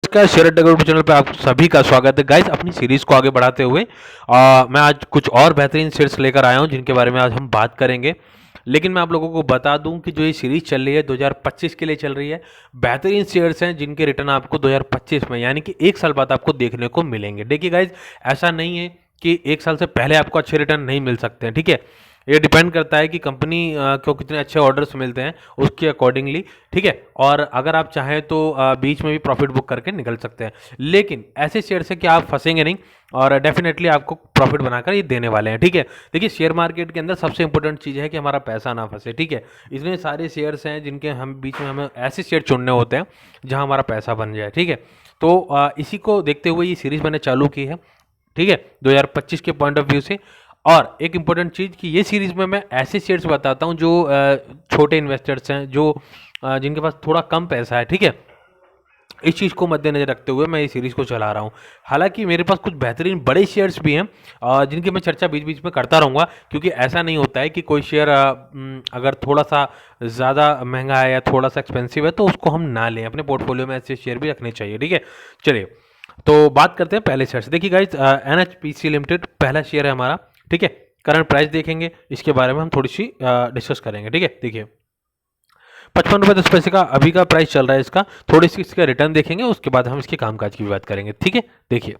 नमस्कार, शेयर अड्डा group channel पे आप सभी का स्वागत है गाइस। अपनी सीरीज को आगे बढ़ाते हुए मैं आज कुछ और बेहतरीन शेयर्स लेकर आया हूं जिनके बारे में आज हम बात करेंगे। लेकिन मैं आप लोगों को बता दूं कि जो ये सीरीज चल रही है 2025 के लिए चल रही है। बेहतरीन शेयर्स हैं जिनके रिटर्न आपको 2025 में यानी कि एक साल बाद आपको देखने को मिलेंगे। देखिए गाइज, ऐसा नहीं है कि एक साल से पहले आपको अच्छे रिटर्न नहीं मिल सकते हैं, ठीक है। ये डिपेंड करता है कि कंपनी को कितने अच्छे ऑर्डर्स मिलते हैं उसके अकॉर्डिंगली, ठीक है। और अगर आप चाहें तो बीच में भी प्रॉफिट बुक करके निकल सकते हैं। लेकिन ऐसे शेयर से कि आप फंसेंगे नहीं और डेफिनेटली आपको प्रॉफिट बनाकर ये देने वाले हैं, ठीक है। देखिए, शेयर मार्केट के अंदर सबसे इंपॉर्टेंट चीज़ है कि हमारा पैसा ना फंसे, ठीक है। इतने सारे शेयर्स हैं जिनके हम बीच में हमें ऐसे शेयर चुनने होते हैं जहाँ हमारा पैसा बन जाए, ठीक है। तो इसी को देखते हुए ये सीरीज मैंने चालू की है, ठीक है, 2025 के पॉइंट ऑफ व्यू से। और एक इम्पोर्टेंट चीज़ कि ये सीरीज में मैं ऐसे शेयर्स बताता हूँ जो छोटे इन्वेस्टर्स हैं, जो जिनके पास थोड़ा कम पैसा है, ठीक है। इस चीज़ को मद्देनजर रखते हुए मैं ये सीरीज़ को चला रहा हूँ। हालांकि मेरे पास कुछ बेहतरीन बड़े शेयर्स भी हैं जिनकी मैं चर्चा बीच बीच में करता रहूँगा, क्योंकि ऐसा नहीं होता है कि कोई शेयर अगर थोड़ा सा ज़्यादा महंगा है या थोड़ा सा एक्सपेंसिव है तो उसको हम ना लें। अपने पोर्टफोलियो में ऐसे शेयर भी रखने चाहिए, ठीक है। चलिए, तो बात करते हैं पहले शेयर से। देखिए गाइज, NHPC लिमिटेड पहला शेयर है हमारा, ठीक है। करंट प्राइस देखेंगे, इसके बारे में हम थोड़ी सी डिस्कस करेंगे, ठीक है। देखिए, 55 रुपये 10 पैसे का अभी का प्राइस चल रहा है इसका। थोड़ी सी इसका रिटर्न देखेंगे, उसके बाद हम इसके कामकाज की भी बात करेंगे, ठीक है। देखिए,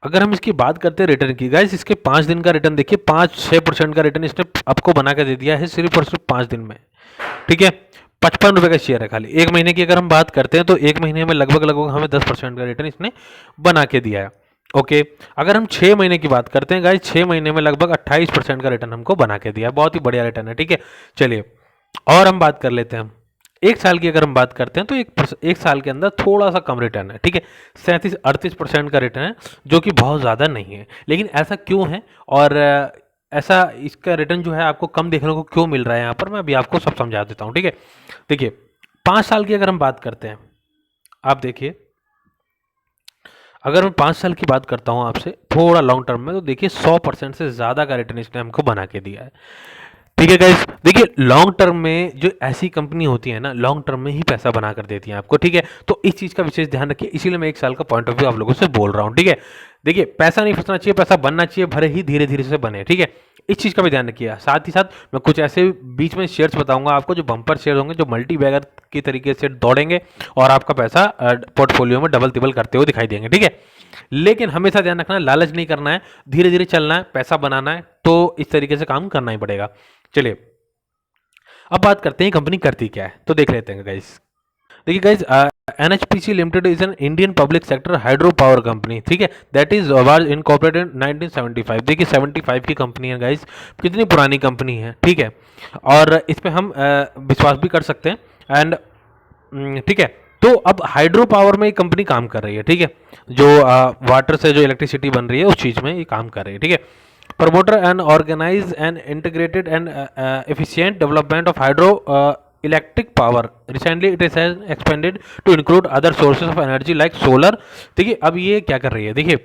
अगर हम इसकी बात करते हैं रिटर्न की गाइस, इसके 5 दिन का रिटर्न देखिए, 5-6% का रिटर्न इसने आपको बना के दे दिया है सिर्फ और सिर्फ 5 दिन में, ठीक है। 55 रुपये का शेयर है खाली। एक महीने की अगर हम बात करते हैं तो एक महीने में लगभग लगभग हमें 10% का रिटर्न इसने बना के दिया है, ओके। अगर हम 6 महीने की बात करते हैं गाइस, 6 महीने में लगभग 28% का रिटर्न हमको बना के दिया है। बहुत ही बढ़िया रिटर्न है, ठीक है। चलिए, और हम बात कर लेते हैं एक साल की। अगर हम बात करते हैं तो एक साल के अंदर थोड़ा सा कम रिटर्न है, ठीक है। 37-38% का रिटर्न है, जो कि बहुत ज़्यादा नहीं है। लेकिन ऐसा क्यों है और ऐसा इसका रिटर्न जो है आपको कम देखने को क्यों मिल रहा है यहाँ पर, मैं अभी आपको सब समझा देता हूँ, ठीक है। देखिए, 5 साल की अगर हम बात करते हैं, आप देखिए, अगर मैं 5 साल की बात करता हूँ आपसे थोड़ा लॉन्ग टर्म में, तो देखिए 100% से ज़्यादा का रिटर्न इसने हमको बना के दिया है, ठीक है गाइस। देखिए, लॉन्ग टर्म में जो ऐसी कंपनी होती है ना, लॉन्ग टर्म में ही पैसा बना कर देती हैं आपको, ठीक है। तो इस चीज़ का विशेष ध्यान रखिए, इसीलिए मैं एक साल का पॉइंट ऑफ व्यू आप लोगों से बोल रहा हूँ, ठीक है। देखिए, पैसा नहीं फंसना चाहिए, पैसा बनना चाहिए, भले ही धीरे धीरे से बने, ठीक है। इस चीज़ का भी ध्यान रखिए। साथ ही साथ मैं कुछ ऐसे बीच में शेयर्स बताऊंगा आपको जो बम्पर शेयर होंगे, जो मल्टी बैगर की तरीके से दौड़ेंगे और आपका पैसा पोर्टफोलियो में डबल तिबल करते हुए दिखाई देंगे, ठीक है। लेकिन हमेशा ध्यान रखना है, लालच नहीं करना है, धीरे धीरे चलना है, पैसा बनाना है, तो इस तरीके से काम करना ही पड़ेगा। चलिए, अब बात करते हैं कंपनी करती क्या है, तो देख लेते हैं गाइस। देखिए guys, NHPC limited is an Indian public sector hydro power company, ठीक है। That is was incorporated 1975। देखिए, 75 की कंपनी है गाइस, कितनी पुरानी कंपनी है, ठीक है। और इस पे हम विश्वास भी कर सकते हैं एंड, ठीक है। तो अब हाइड्रो पावर में ये कंपनी काम कर रही है, ठीक है। जो वाटर से जो इलेक्ट्रिसिटी बन रही है उस चीज़ में ये काम कर रही है, ठीक है। Promoter and organize an integrated and efficient development of hydro electric power. Recently, it has expanded to include other sources of energy like solar. देखिए, अब ये क्या कर रही है, देखिए,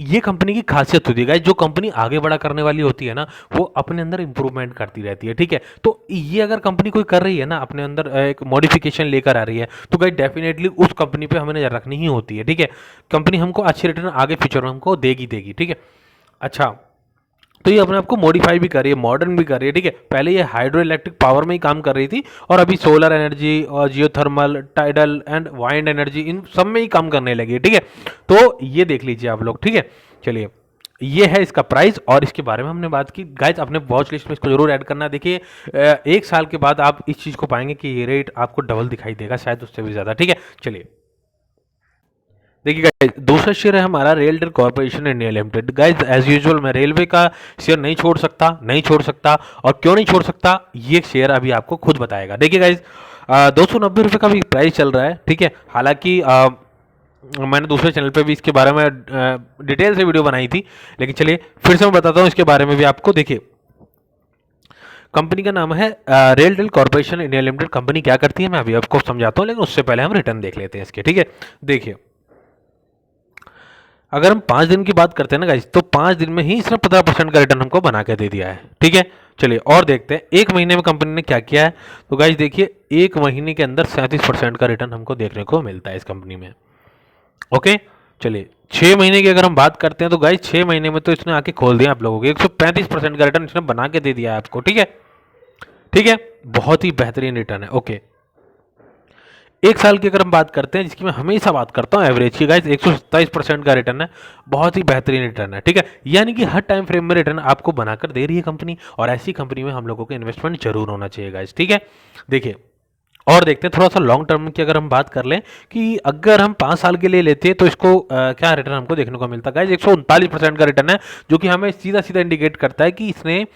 ये कंपनी की खासियत होती है गाइस, जो कंपनी आगे बढ़ा करने वाली होती है ना, वो अपने अंदर इंप्रूवमेंट करती रहती है, ठीक है। तो ये अगर कंपनी कोई कर रही है ना, अपने अंदर एक मॉडिफिकेशन लेकर आ रही है, तो गाइस डेफिनेटली उस कंपनी पे हमें नजर रखनी ही होती है, ठीक है। कंपनी हमको अच्छे रिटर्न आगे फ्यूचर में हमको देगी, ठीक है। अच्छा, तो ये अपने आप को मॉडिफाई भी कर रही है, मॉडर्न भी कर रही है, ठीक है। पहले ये हाइड्रो इलेक्ट्रिक पावर में ही काम कर रही थी और अभी सोलर एनर्जी और geothermal, tidal and wind energy, इन सब में ही काम करने लगी है, ठीक है। तो ये देख लीजिए आप लोग, ठीक है। चलिए, ये है इसका प्राइस और इसके बारे में हमने बात की गाइस। अपने वॉच लिस्ट में इसको जरूर ऐड करना। देखिए, एक साल के बाद आप इस चीज़ को पाएंगे कि ये रेट आपको डबल दिखाई देगा, शायद उससे भी ज़्यादा, ठीक है। चलिए, देखिए गाइस, दूसरा शेयर है हमारा RailTel corporation India limited. Guys, as usual मैं रेलवे का शेयर नहीं छोड़ सकता और क्यों नहीं छोड़ सकता, ये शेयर अभी आपको खुद बताएगा। देखिए गाइस, 290 रुपये का भी प्राइस चल रहा है, ठीक है। हालांकि मैंने दूसरे चैनल पे भी इसके बारे में डिटेल से वीडियो बनाई थी, लेकिन चलिए फिर से मैं बताता हूँ इसके बारे में भी आपको। देखिए, कंपनी का नाम है RailTel corporation India limited. Company क्या करती है मैं अभी आपको समझाता हूँ, लेकिन उससे पहले हम रिटर्न देख लेते हैं इसके, ठीक है। देखिए, अगर हम 5 दिन की बात करते हैं ना गाइस, तो 5 दिन में ही इसने 15% का रिटर्न हमको बना के दे दिया है। ठीक है, चलिए और देखते हैं एक महीने में कंपनी ने क्या किया है। तो गाइस देखिए, एक महीने के अंदर 37% का रिटर्न हमको देखने को मिलता है इस कंपनी में। ओके, चलिए 6 महीने की अगर हम बात करते हैं तो गाइस 6 महीने में तो इसने आके खोल दिया आप लोगों के 135% का रिटर्न इसने बना के दे दिया है आपको। ठीक है, ठीक है, बहुत ही बेहतरीन रिटर्न है। ओके, 1 साल की अगर हम बात करते हैं, जिसकी मैं हमेशा बात करता हूँ एवरेज की गाइस, 127% का रिटर्न है। बहुत ही बेहतरीन रिटर्न है। ठीक है, यानी कि हर टाइम फ्रेम में रिटर्न आपको बनाकर दे रही है कंपनी, और ऐसी कंपनी में हम लोगों को इन्वेस्टमेंट जरूर होना चाहिए गाइस। ठीक है, देखिए और देखते हैं थोड़ा सा लॉन्ग टर्म की अगर हम बात कर लें कि अगर हम 5 साल के लिए लेते हैं तो इसको क्या रिटर्न हमको देखने को मिलता है गाइस, 139% का रिटर्न है, जो कि हमें सीधा सीधा इंडिकेट करता है कि इसने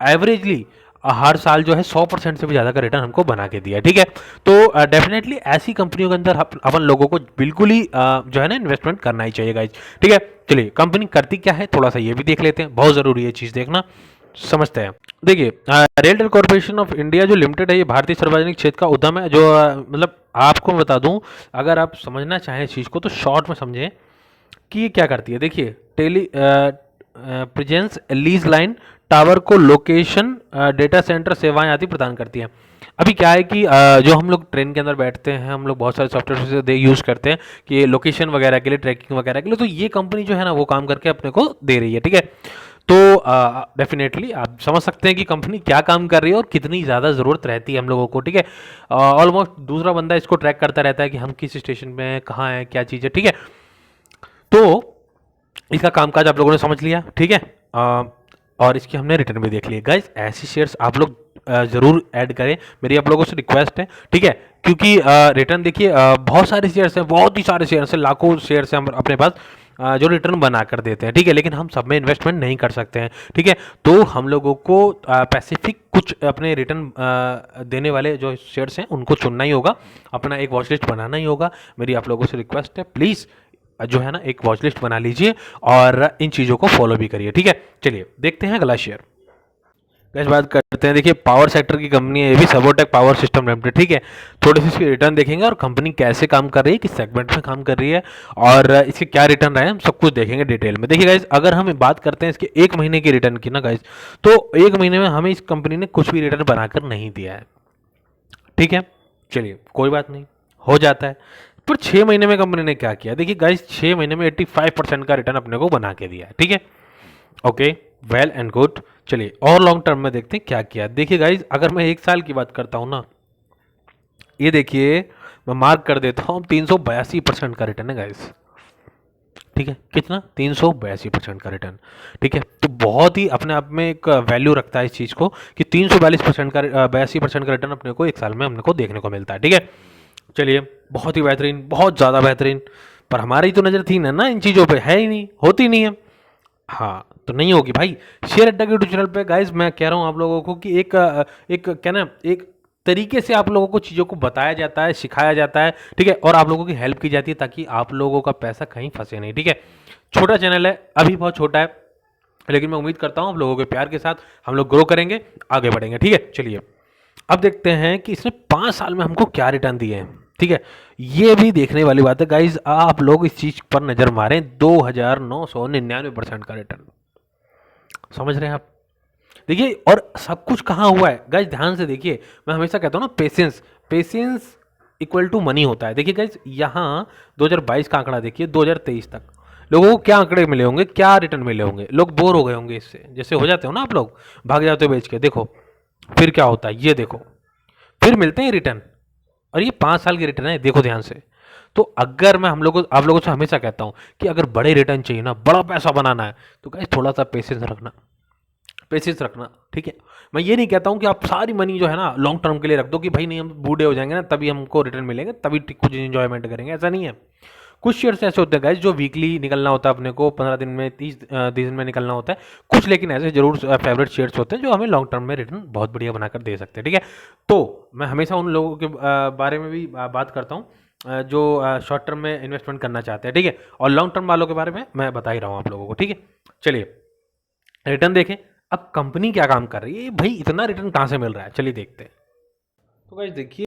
एवरेजली हर साल जो है 100% से भी ज़्यादा का रिटर्न हमको बना के दिया है। ठीक है, तो डेफिनेटली ऐसी कंपनियों के अंदर अपन लोगों को बिल्कुल ही जो है ना इन्वेस्टमेंट करना ही चाहिए गाइज। ठीक है, चलिए कंपनी करती क्या है थोड़ा सा ये भी देख लेते हैं, बहुत ज़रूरी है चीज़ देखना, समझते हैं। देखिए, रेलटेल कॉर्पोरेशन ऑफ इंडिया जो लिमिटेड है, ये भारतीय सार्वजनिक क्षेत्र का उद्यम है, जो मतलब आपको बता दूं, अगर आप समझना चाहें इस चीज़ को तो शॉर्ट में समझें कि ये क्या करती है। देखिए, telepresence lease line tower को लोकेशन डेटा सेंटर सेवाएं आदि प्रदान करती है। अभी क्या है कि जो हम लोग ट्रेन के अंदर बैठते हैं, हम लोग बहुत सारे सॉफ्टवेयर से यूज़ करते हैं कि लोकेशन वगैरह के लिए, ट्रैकिंग वगैरह के लिए, तो ये कंपनी जो है ना वो काम करके अपने को दे रही है। ठीक है, तो डेफिनेटली आप समझ सकते हैं कि कंपनी क्या काम कर रही है और कितनी ज़्यादा ज़रूरत रहती है हम लोगों को। ठीक है, ऑलमोस्ट दूसरा बंदा इसको ट्रैक करता रहता है कि हम किस स्टेशन में हैं, कहाँ हैं, क्या चीज़ है। ठीक है, तो इसका कामकाज आप लोगों ने समझ लिया। ठीक है, और इसकी हमने रिटर्न भी देख लिया गाइस। ऐसी शेयर्स आप लोग ज़रूर ऐड करें, मेरी आप लोगों से रिक्वेस्ट है। ठीक है, क्योंकि रिटर्न देखिए बहुत सारे शेयर्स हैं, बहुत ही सारे शेयर्स हैं, लाखों शेयर्स हैं अपने पास जो रिटर्न बना कर देते हैं। ठीक है, लेकिन हम सब में इन्वेस्टमेंट नहीं कर सकते हैं। ठीक है, तो हम लोगों को पैसिफिक कुछ अपने रिटर्न देने वाले जो शेयर्स हैं उनको चुनना ही होगा, अपना एक वॉच लिस्ट बनाना ही होगा। मेरी आप लोगों से रिक्वेस्ट है, प्लीज़ जो है ना एक वॉच लिस्ट बना लीजिए और इन चीज़ों को फॉलो भी करिए। ठीक है, चलिए देखते हैं अगला शेयर। गैस बात करते हैं, देखिए पावर सेक्टर की कंपनी है ये भी, सबोटेक पावर सिस्टम लिमिटेड। ठीक है, थोड़ी सी इसकी रिटर्न देखेंगे और कंपनी कैसे काम कर रही है, किस सेगमेंट में काम कर रही है और इसके क्या रिटर्न रहे हैं, हम सब कुछ देखेंगे डिटेल में। देखिए गाइज, अगर हम बात करते हैं इसके एक महीने की रिटर्न की ना गाइज, तो एक महीने में हमें इस कंपनी ने कुछ भी रिटर्न बनाकर नहीं दिया है। ठीक है, चलिए कोई बात नहीं, हो जाता है। पर 6 महीने में कंपनी ने क्या किया, देखिए गाइज 6 महीने में 85% का रिटर्न अपने को बना के दिया है। ठीक है, ओके, वेल एंड गुड। चलिए और लॉन्ग टर्म में देखते हैं क्या किया। देखिए गाइज, अगर मैं 1 साल की बात करता हूँ ना, ये देखिए मैं मार्क कर देता हूँ, 382% का रिटर्न है गाइज। ठीक है, कितना, 382% का रिटर्न। ठीक है, तो बहुत ही अपने आप में एक वैल्यू रखता है इस चीज़ को कि 342% का 82% का रिटर्न अपने को 1 साल में अपने को देखने को मिलता है। ठीक है, चलिए बहुत ही बेहतरीन, बहुत ज़्यादा बेहतरीन। पर हमारी तो नज़र थी ना इन चीज़ों पे, है ही नहीं, होती नहीं है। हाँ, तो नहीं होगी भाई। शेयर अड्डा के यूट्यूब चैनल पे गाइज मैं कह रहा हूँ आप लोगों को कि एक क्या ना, एक तरीके से आप लोगों को चीज़ों को बताया जाता है, सिखाया जाता है। ठीक है, और आप लोगों की हेल्प की जाती है ताकि आप लोगों का पैसा कहीं फंसे नहीं। ठीक है, छोटा चैनल है, अभी बहुत छोटा है, लेकिन मैं उम्मीद करता हूँ आप लोगों के प्यार के साथ हम लोग ग्रो करेंगे, आगे बढ़ेंगे। ठीक है, चलिए अब देखते हैं कि इसने 5 साल में हमको क्या रिटर्न दिए हैं। ठीक है, ये भी देखने वाली बात है गाइज, आप लोग इस चीज पर नजर मारें, 2999% का रिटर्न, समझ रहे हैं आप। देखिए, और सब कुछ कहाँ हुआ है गाइज, ध्यान से देखिए। मैं हमेशा कहता हूँ ना, patience patience equal to money होता है। देखिए गाइज, यहाँ 2022 का आंकड़ा देखिए, 2023 तक लोगों को क्या आंकड़े मिले होंगे, क्या रिटर्न मिले होंगे, लोग बोर हो गए होंगे इससे, जैसे हो जाते हो ना आप लोग, भाग जाते हो बेच के। देखो फिर क्या होता है, ये देखो, फिर मिलते हैं रिटर्न, और ये 5 साल की रिटर्न है, देखो ध्यान से। तो अगर मैं हम लोगों आप लोगों से हमेशा कहता हूँ कि अगर बड़े रिटर्न चाहिए ना, बड़ा पैसा बनाना है, तो गाइस थोड़ा सा पेशेंस रखना, पेशेंस रखना। ठीक है, मैं ये नहीं कहता हूँ कि आप सारी मनी जो है ना लॉन्ग टर्म के लिए रख दो कि भाई नहीं हम बूढ़े हो जाएंगे ना तभी हमको रिटर्न मिलेंगे, तभी कुछ इंजॉयमेंट करेंगे, ऐसा नहीं है। कुछ शेयर्स ऐसे होते हैं गाइस जो वीकली निकलना होता है अपने को, 15 दिन में, 30 दिन में निकलना होता है कुछ, लेकिन ऐसे जरूर फेवरेट शेयर्स होते हैं जो हमें लॉन्ग टर्म में रिटर्न बहुत बढ़िया बनाकर दे सकते हैं। ठीक है, तो मैं हमेशा उन लोगों के बारे में भी बात करता हूँ जो शॉर्ट टर्म में इन्वेस्टमेंट करना चाहते हैं। ठीक है, और लॉन्ग टर्म वालों के बारे में मैं बता ही रहा हूँ आप लोगों को। ठीक है, चलिए रिटर्न देखें, अब कंपनी क्या काम कर रही है भाई, इतना रिटर्न कहाँ से मिल रहा है, चलिए देखते हैं। तो गाइस देखिए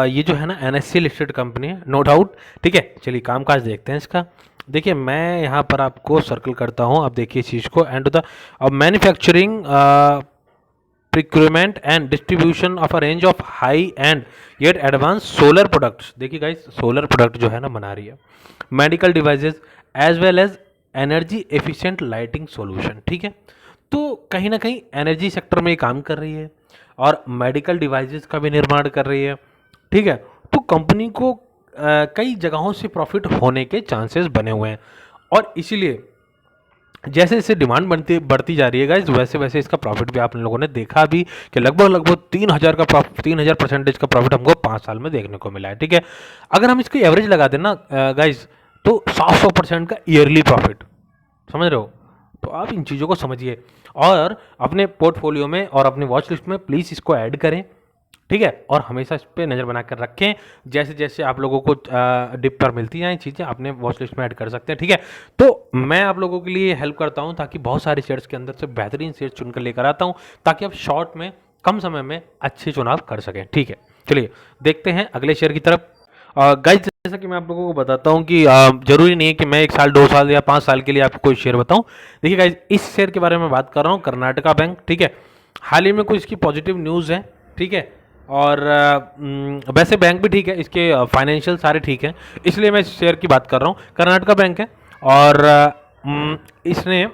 ये जो है ना एनएससी लिस्टेड कंपनी है, नो डाउट। ठीक है, चलिए कामकाज देखते हैं इसका। देखिए मैं यहाँ पर आपको सर्कल करता हूँ, आप देखिए इस चीज़ को। And the manufacturing procurement and distribution of a range of high and yet advanced solar products। देखिए गाइस सोलर प्रोडक्ट जो है ना बना रही है, medical devices as well as energy efficient lighting solution. ठीक है, तो कहीं ना कहीं एनर्जी सेक्टर में ये काम कर रही है और मेडिकल डिवाइसेस का भी निर्माण कर रही है। ठीक है, तो कंपनी को कई जगहों से प्रॉफिट होने के चांसेस बने हुए हैं और इसीलिए जैसे जैसे डिमांड बढ़ती जा रही है गाइज, वैसे वैसे इसका प्रॉफिट भी आप लोगों ने देखा भी कि लगभग 3,000% का प्रॉफिट हमको 5 साल में देखने को मिला है। ठीक है, अगर हम इसकी एवरेज लगा दें ना गाइज, तो 700% का ईयरली प्रॉफिट, समझ रहे हो? तो आप इन चीज़ों को समझिए और अपने पोर्टफोलियो में और अपनी वॉच लिस्ट में प्लीज़ इसको ऐड करें। ठीक है, और हमेशा इस पर नज़र बना कर रखें। जैसे जैसे आप लोगों को डिप पर मिलती जाएँ चीज़ें, अपने वॉच लिस्ट में ऐड कर सकते हैं। ठीक है, तो मैं आप लोगों के लिए हेल्प करता हूं ताकि बहुत सारे शेयर्स के अंदर से बेहतरीन शेयर्स चुनकर लेकर आता हूं ताकि आप शॉर्ट में कम समय में अच्छे चुनाव कर सकें। ठीक है, चलिए देखते हैं अगले शेयर की तरफ। गाइस जैसा कि मैं आप लोगों को बताता हूं कि जरूरी नहीं है कि मैं 1 साल 2 साल या 5 साल के लिए आपको कोई शेयर बताऊं। देखिए गाइस, इस शेयर के बारे में बात कर रहा हूं, कर्नाटका बैंक। ठीक है, हाल ही में कुछ इसकी पॉजिटिव न्यूज़ है। ठीक है, और वैसे बैंक भी ठीक है, इसके फाइनेंशियल सारे ठीक हैं, इसलिए मैं इस शेयर की बात कर रहा हूँ। कर्नाटका बैंक है और इसने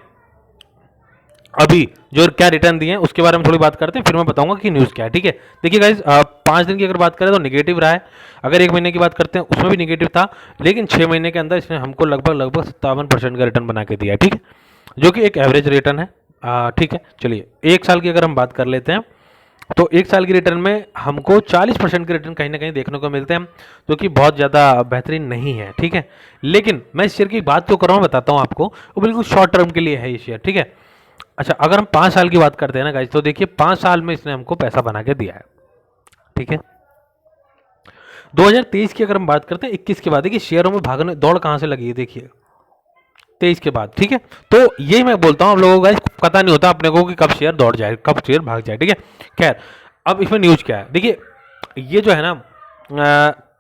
अभी जो क्या रिटर्न दिए हैं उसके बारे में थोड़ी बात करते हैं, फिर मैं बताऊंगा कि न्यूज़ क्या है। ठीक है, देखिए गाइज 5 दिन की अगर बात करें तो निगेटिव रहा है, अगर 1 महीने की बात करते हैं उसमें भी निगेटिव था, लेकिन 6 महीने के अंदर इसने हमको लगभग 57% का रिटर्न बना के दिया है। ठीक है, जो कि एक एवरेज रिटर्न है। ठीक है, चलिए 1 साल की अगर हम बात कर लेते हैं तो 1 साल की रिटर्न में हमको 40% के रिटर्न कहीं ना कहीं देखने को मिलते हैं, जो कि बहुत ज़्यादा बेहतरीन नहीं है। ठीक है, लेकिन मैं इस शेयर की बात तो कर रहा हूँ, बताता हूँ आपको, वो बिल्कुल शॉर्ट टर्म के लिए है ये शेयर। ठीक है, अच्छा अगर हम 5 साल की बात करते हैं ना गाइस, तो देखिए 5 साल में इसने हमको पैसा बना के दिया है। ठीक है, 2023 की अगर हम बात करते हैं, 21 के बाद देखिए शेयरों में भागने दौड़ कहाँ से लगी है, देखिए 23 के बाद। ठीक है, तो यही मैं बोलता हूँ आप लोगों को, पता नहीं होता अपने को कि कब शेयर दौड़ जाए, कब शेयर भाग जाए। ठीक है, खैर अब इसमें न्यूज़ क्या है, देखिए ये जो है ना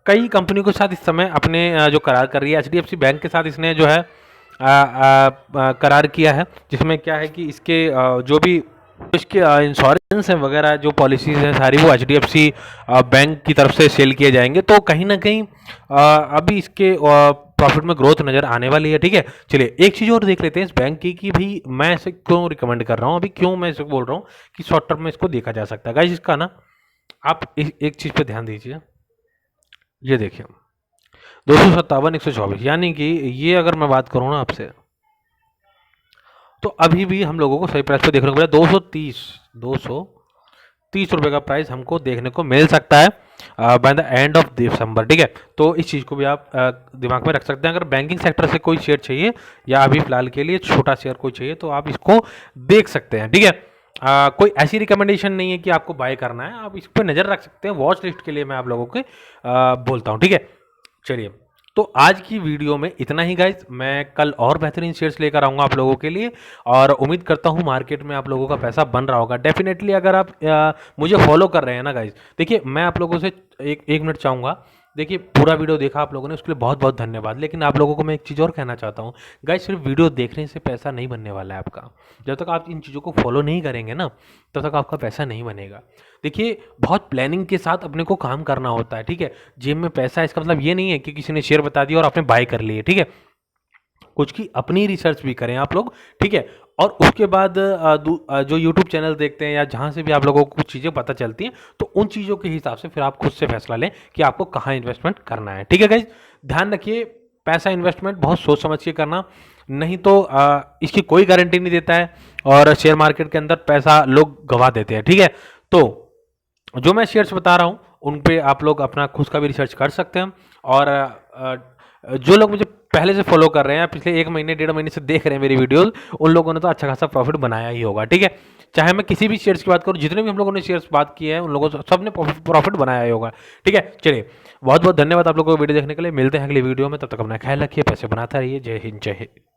कई कंपनियों के साथ इस समय अपने जो करार कर रही है, एचडीएफसी बैंक के साथ इसने जो है करार किया है, जिसमें क्या है कि इसके जो भी इसके इंश्योरेंस है वगैरह जो पॉलिसीज हैं सारी, वो एचडीएफसी बैंक की तरफ से सेल किए जाएंगे, तो कहीं ना कहीं अभी इसके प्रॉफिट में ग्रोथ नज़र आने वाली है। ठीक है, चलिए एक चीज़ और देख लेते हैं इस बैंक की कि भाई मैं इसे क्यों रिकमेंड कर रहा हूँ, अभी क्यों मैं इसे बोल रहा हूँ कि शॉर्ट टर्म में इसको देखा जा सकता है। गाइस इसका ना आप एक चीज़ पे ध्यान दीजिए, ये देखिए 257 124, यानी कि ये अगर मैं बात करूँ ना आपसे, तो अभी भी हम लोगों को सही प्राइस पे देखने को मिला 230 रुपये का प्राइस हमको देखने को मिल सकता है by the end of December. ठीक है, तो इस चीज़ को भी आप दिमाग में रख सकते हैं। अगर बैंकिंग सेक्टर से कोई शेयर चाहिए या अभी फिलहाल के लिए छोटा शेयर कोई चाहिए तो आप इसको देख सकते हैं। ठीक है, कोई ऐसी रिकमेंडेशन नहीं है कि आपको बाय करना है, आप इस पर नज़र रख सकते हैं, वॉच लिस्ट के लिए मैं आप लोगों के बोलता हूँ। ठीक है, चलिए तो आज की वीडियो में इतना ही गाइज, मैं कल और बेहतरीन शेयर्स लेकर आऊँगा आप लोगों के लिए और उम्मीद करता हूँ मार्केट में आप लोगों का पैसा बन रहा होगा डेफिनेटली। अगर आप मुझे फॉलो कर रहे हैं ना गाइज, देखिए मैं आप लोगों से एक मिनट चाहूँगा, देखिए पूरा वीडियो देखा आप लोगों ने, उसके लिए बहुत बहुत धन्यवाद। लेकिन आप लोगों को मैं एक चीज़ और कहना चाहता हूँ गाइज, सिर्फ वीडियो देखने से पैसा नहीं बनने वाला है आपका। जब तक आप इन चीज़ों को फॉलो नहीं करेंगे ना, तब तक आपका पैसा नहीं बनेगा। देखिए बहुत प्लानिंग के साथ अपने को काम करना होता है। ठीक है, जेब में पैसा, इसका मतलब ये नहीं है कि किसी ने शेयर बता दिया और आपने बाय कर लिए। ठीक है, कुछ की अपनी रिसर्च भी करें आप लोग। ठीक है, और उसके बाद जो यूट्यूब चैनल देखते हैं या जहाँ से भी आप लोगों को कुछ चीज़ें पता चलती हैं, तो उन चीज़ों के हिसाब से फिर आप खुद से फैसला लें कि आपको कहाँ इन्वेस्टमेंट करना है। ठीक है गाइज, ध्यान रखिए पैसा इन्वेस्टमेंट बहुत सोच समझ के करना, नहीं तो इसकी कोई गारंटी नहीं देता है और शेयर मार्केट के अंदर पैसा लोग गंवा देते हैं। ठीक है, तो जो मैं शेयर्स बता रहा हूँ उन पे आप लोग अपना खुद का भी रिसर्च कर सकते हैं और जो लोग मुझे पहले से फॉलो कर रहे हैं, पिछले 1 महीने 1.5 महीने से देख रहे हैं मेरी वीडियोस, उन लोगों ने तो अच्छा खासा प्रॉफिट बनाया ही होगा। ठीक है, चाहे मैं किसी भी शेयर्स की बात करूं, जितने भी हम लोगों ने शेयर्स बात किए हैं उन लोगों सब ने प्रॉफिट बनाया ही होगा। ठीक है, चलिए बहुत बहुत धन्यवाद आप लोगों को वीडियो देखने के लिए, मिलते हैं अगली वीडियो में, तब तक अपना ख्याल रखिए, पैसे बनाता रहिए। जय हिंद, जय हिंद।